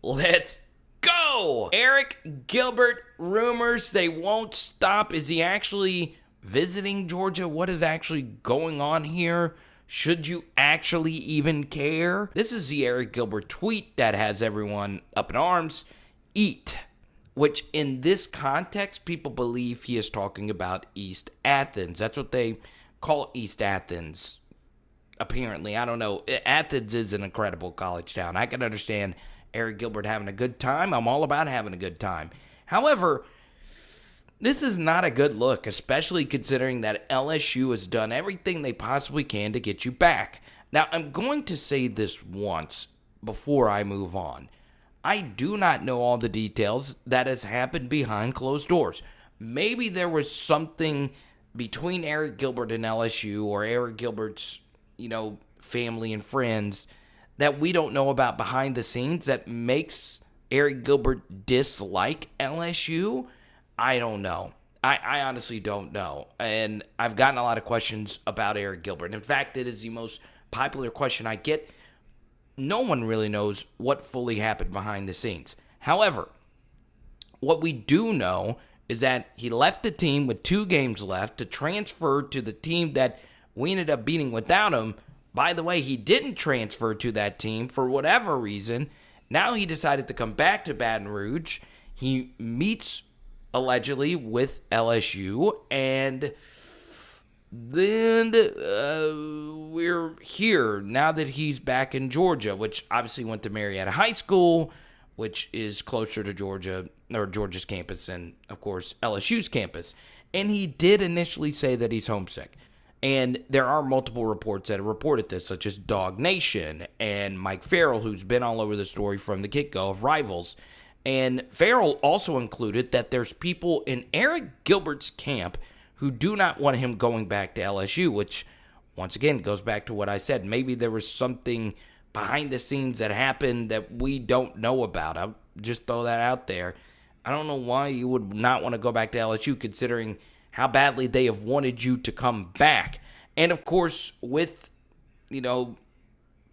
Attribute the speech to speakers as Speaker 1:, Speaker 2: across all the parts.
Speaker 1: Let's go! Arik Gilbert rumors, they won't stop. Is he actually visiting Georgia? What is actually going on here? Should you actually even care? This is the Arik Gilbert tweet that has everyone up in arms. Eat. Which in this context, people believe he is talking about East Athens. That's what they call East Athens. Apparently, I don't know. Athens is an incredible college town. I can understand Arik Gilbert having a good time. I'm all about having a good time. However, this is not a good look, especially considering that LSU has done everything they possibly can to get you back. Now, I'm going to say this once before I move on. I do not know all the details that has happened behind closed doors. Maybe there was something between Arik Gilbert and LSU, or Arik Gilbert's, family and friends that we don't know about behind the scenes that makes Arik Gilbert dislike LSU. I don't know. I honestly don't know. And I've gotten a lot of questions about Arik Gilbert. In fact, it is the most popular question I get. No one really knows what fully happened behind the scenes. However, what we do know is that he left the team with 2 games left to transfer to the team that we ended up beating without him. By the way, he didn't transfer to that team for whatever reason. Now he decided to come back to Baton Rouge. He meets, allegedly, with LSU, and then we're here now that he's back in Georgia, which obviously went to Marietta High School, which is closer to Georgia, or Georgia's campus, and, of course, LSU's campus. And he did initially say that he's homesick. And there are multiple reports that have reported this, such as Dog Nation and Mike Farrell, who's been all over the story from the get-go of Rivals. And Farrell also included that there's people in Arik Gilbert's camp who do not want him going back to LSU, which, once again, goes back to what I said. Maybe there was something behind the scenes that happened that we don't know about. I'll just throw that out there. I don't know why you would not want to go back to LSU, considering how badly they have wanted you to come back. And, of course, with,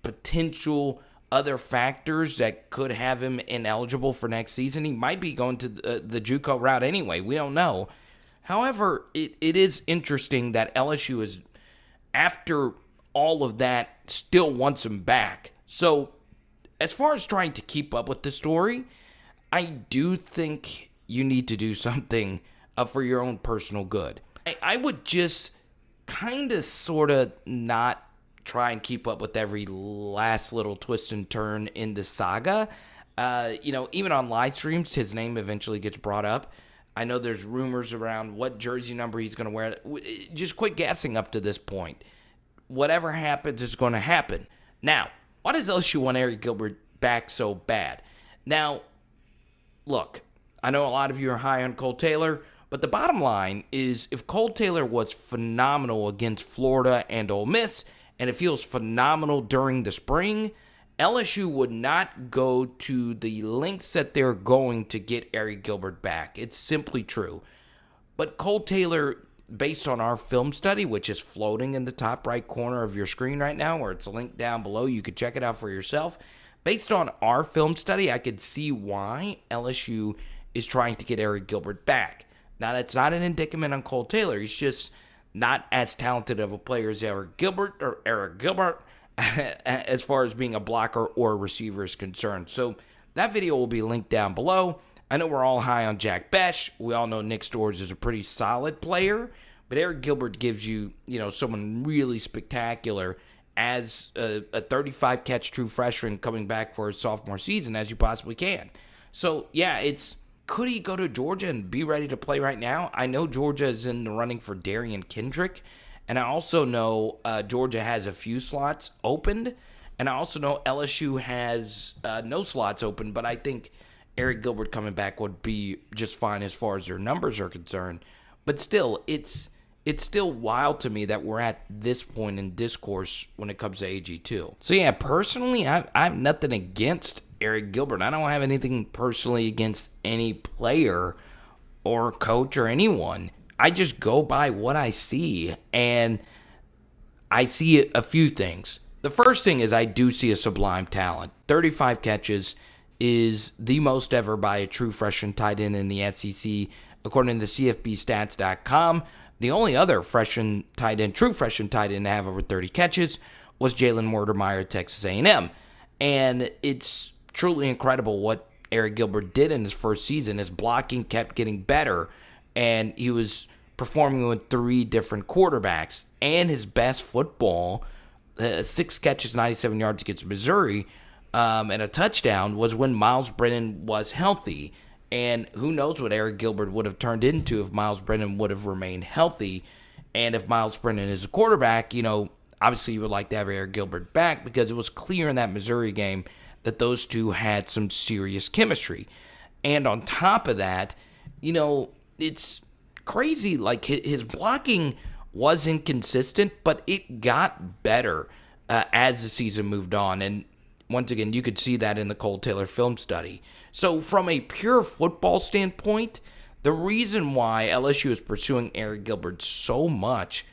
Speaker 1: potential other factors that could have him ineligible for next season, he might be going to the JUCO route anyway. We don't know. However, it is interesting that LSU is, after all of that, still wants him back. So, as far as trying to keep up with the story, I do think you need to do something for your own personal good. I would just kind of sort of not try and keep up with every last little twist and turn in the saga. Even on live streams, his name eventually gets brought up. I know there's rumors around what jersey number he's going to wear. Just quit guessing up to this point. Whatever happens is going to happen. Now, why does LSU want Arik Gilbert back so bad? Now, look, I know a lot of you are high on Kole Taylor, but the bottom line is if Kole Taylor was phenomenal against Florida and Ole Miss, and it feels phenomenal during the spring, LSU would not go to the lengths that they're going to get Arik Gilbert back. It's simply true. But Kole Taylor, based on our film study, which is floating in the top right corner of your screen right now, or it's linked down below, you could check it out for yourself. Based on our film study, I could see why LSU is trying to get Arik Gilbert back. Now, that's not an indictment on Kole Taylor. He's just not as talented of a player as Arik Gilbert, as far as being a blocker or a receiver is concerned. So that video will be linked down below. I know we're all high on Bech. We all know Nick Storrs is a pretty solid player, but Arik Gilbert gives you, someone really spectacular as a 35-catch true freshman coming back for his sophomore season as you possibly can. So, yeah, could he go to Georgia and be ready to play right now? I know Georgia is in the running for Darian Kendrick, and I also know Georgia has a few slots opened, and I also know LSU has no slots open, but I think Arik Gilbert coming back would be just fine as far as their numbers are concerned. But still, it's still wild to me that we're at this point in discourse when it comes to AG2. So yeah, personally, I have nothing against Arik Gilbert. I don't have anything personally against any player or coach or anyone. I just go by what I see, and I see a few things. The first thing is I do see a sublime talent. 35 catches is the most ever by a true freshman tight end in the SEC, according to CFBstats.com. The only other true freshman tight end to have over 30 catches was Jalen Werdermeyer at Texas A&M. And it's truly incredible what Arik Gilbert did in his first season. His blocking kept getting better, and he was performing with 3 different quarterbacks. And his best football, 6 catches, 97 yards against Missouri, and a touchdown, was when Miles Brennan was healthy. And who knows what Arik Gilbert would have turned into if Miles Brennan would have remained healthy. And if Miles Brennan is a quarterback, obviously you would like to have Arik Gilbert back, because it was clear in that Missouri game that those two had some serious chemistry. And on top of that, it's crazy. Like, his blocking was inconsistent, but it got better as the season moved on. And once again, you could see that in the Kole Taylor film study. So from a pure football standpoint, the reason why LSU is pursuing Arik Gilbert so much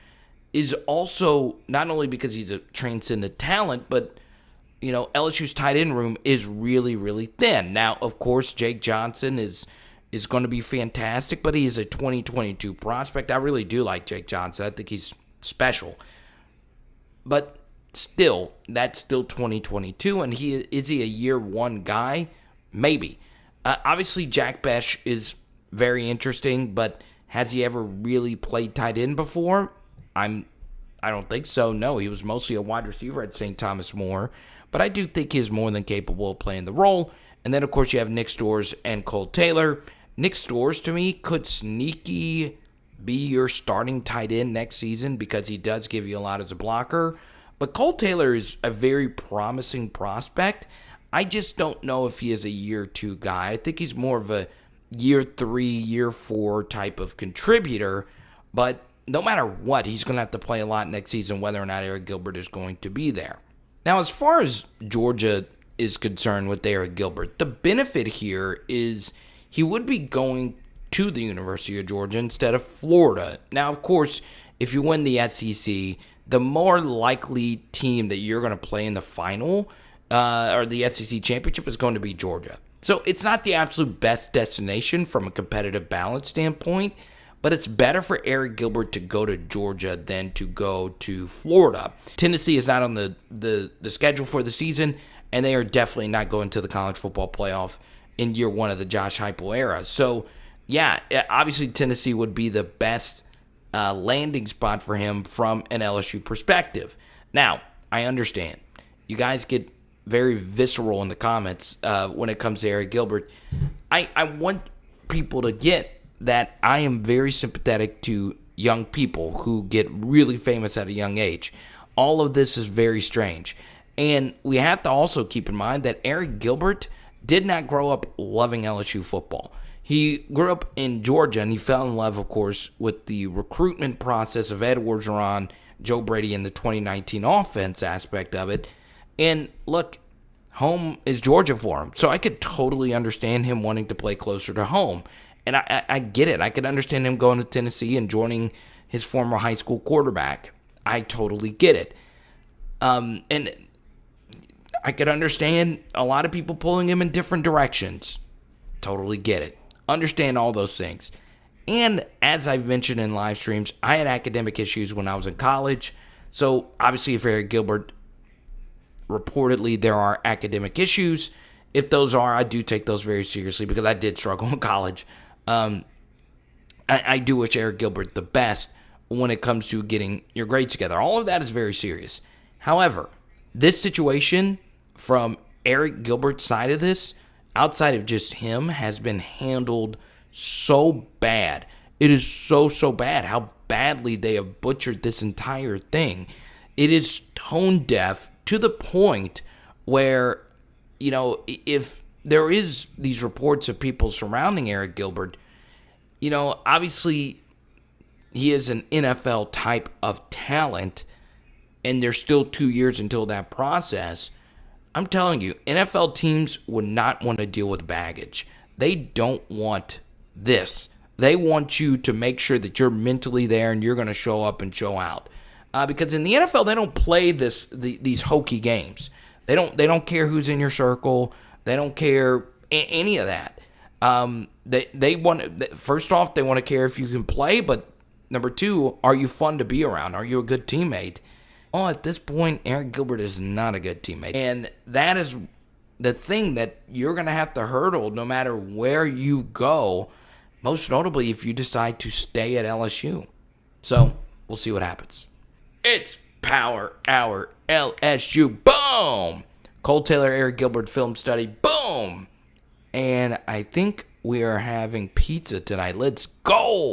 Speaker 1: is also not only because he's a transcendent talent, but LSU's tight end room is really, really thin. Now, of course, Jake Johnson is going to be fantastic, but he is a 2022 prospect. I really do like Jake Johnson. I think he's special. But still, that's still 2022, and is he a year one guy? Maybe. Obviously, Jack Bech is very interesting, but has he ever really played tight end before? I don't think so. No, he was mostly a wide receiver at St. Thomas More, but I do think he's more than capable of playing the role. And then, of course, you have Nick Storrs and Kole Taylor. Nick Storrs, to me, could sneaky be your starting tight end next season, because he does give you a lot as a blocker. But Kole Taylor is a very promising prospect. I just don't know if he is a year 2 guy. I think he's more of a year 3, year 4 type of contributor. But no matter what, he's going to have to play a lot next season, whether or not Arik Gilbert is going to be there. Now, as far as Georgia is concerned with Arik Gilbert, the benefit here is he would be going to the University of Georgia instead of Florida. Now, of course, if you win the SEC, the more likely team that you're going to play in the final or the SEC championship is going to be Georgia. So it's not the absolute best destination from a competitive balance standpoint, but it's better for Arik Gilbert to go to Georgia than to go to Florida. Tennessee is not on the schedule for the season, and they are definitely not going to the college football playoff in year 1 of the Josh Heupel era. So, yeah, obviously Tennessee would be the best landing spot for him from an LSU perspective. Now, I understand. You guys get very visceral in the comments when it comes to Arik Gilbert. I want people to get that I am very sympathetic to young people who get really famous at a young age. All of this is very strange. And we have to also keep in mind that Arik Gilbert did not grow up loving LSU football. He grew up in Georgia, and he fell in love, of course, with the recruitment process of Ed Orgeron, Joe Brady, and the 2019 offense aspect of it. And look, home is Georgia for him. So I could totally understand him wanting to play closer to home. And I get it. I could understand him going to Tennessee and joining his former high school quarterback. I totally get it. And I could understand a lot of people pulling him in different directions. Totally get it. Understand all those things. And as I've mentioned in live streams, I had academic issues when I was in college. So obviously, if Arik Gilbert, reportedly there are academic issues. If those are, I do take those very seriously, because I did struggle in college. I do wish Arik Gilbert the best when it comes to getting your grades together. All of that is very serious. However, this situation from Arik Gilbert's side of this, outside of just him, has been handled so bad. It is so bad how badly they have butchered this entire thing. It is tone deaf to the point where, if there is these reports of people surrounding Arik Gilbert, obviously he is an NFL type of talent, and there's still 2 years until that process. I'm telling you, NFL teams would not want to deal with baggage. They don't want this. They want you to make sure that you're mentally there and you're going to show up and show out. Because in the NFL, they don't play these hokey games. They don't care who's in your circle. They don't care any of that. They want, first off, they want to care if you can play, but number two, are you fun to be around? Are you a good teammate? Oh, at this point, Arik Gilbert is not a good teammate. And that is the thing that you're going to have to hurdle no matter where you go, most notably if you decide to stay at LSU. So we'll see what happens. It's Power Hour LSU. Boom! Kole Taylor, Arik Gilbert film study. Boom! And I think we are having pizza tonight. Let's go!